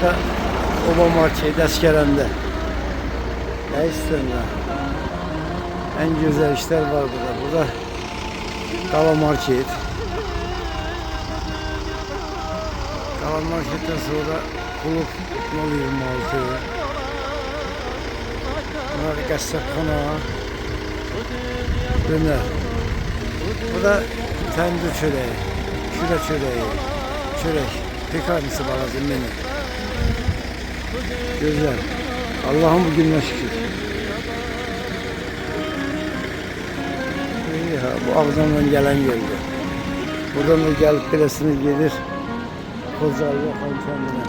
Burada Oba Market Əsgərəndə. Ne istiyorsun ya? En güzel işler var burada. Burada Qala Market. Qala Market'ten sonra Kulüp Nol 26. Bunlar qəssabxana. Döner. Burada təndir çörəyi, şura çörəyi, çörək, pekarnısı balacı menü. Güzel. Allah'ım bu gününe şükür. İyi ha, bu Ağdam'dan gelen geldi. Buradan da gelip biresini gelir. Kocaeli bakalım kendine.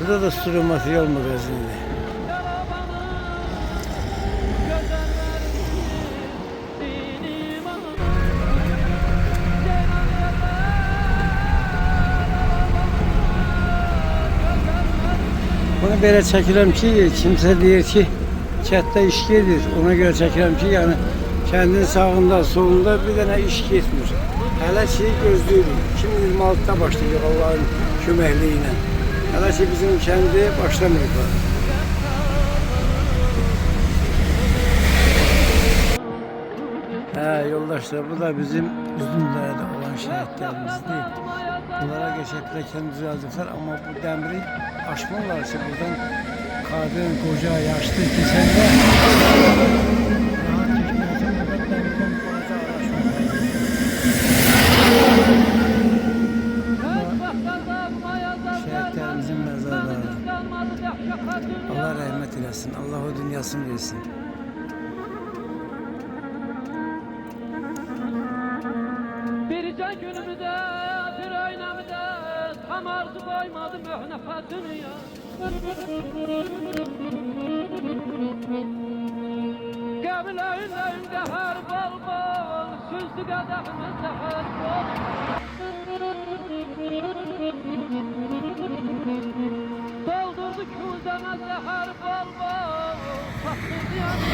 Burada da sürü materyal magazini. Bunu belə çəkirəm ki, kimsə deyir ki, kətdə iş gedir. Ona görə çəkirəm ki, yəni kəndin sağında, solunda bir dənə iş getmir. Hələ ki gözləyirik. 2026'da başlayacaq Allah'ın köməkliyi ilə. Hələ ki bizim kəndi başlamayıblar. Yoldaşlar, bu da bizim Üzümdərədə olan şəhidlərimizdir. Bunlara geçip pilləkəni düzəldiblər, amma bu dəmiri aşmırlar ki, buradan qadın, qoca, yaşlı keçəndə rahat keçməyəcək, dəmirdən balaca araşmırlar. Şəhidlərimizin məzarları. Allah rəhmət eləsin, Allah o dünyasını versin. Bircə günümüzə, bir aynamıza tam arzu koymadı mühnəfətini ya. Qəbiləyində hər bol bol, süzdü qədəximizdə hər bol. Doldurdu küzəmizdə hər bol bol, saxsız yanı.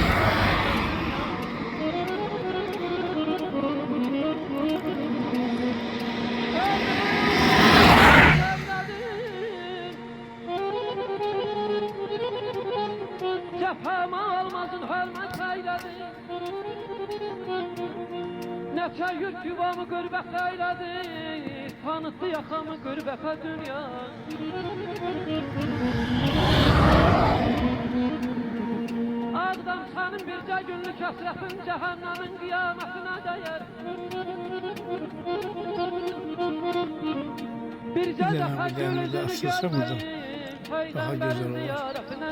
Cəfəmə almasın hörmət eylədi. Neçə yük yuvamı qürbət eylədi. Tanıtdı yaxamı qürbətə dünya. Ağdam sənin bircə günlük əsrəfin cəhənnəmin qiyamətinə dəyər. Bircə dəfə gülüzünü görməyin, daha güzel olur.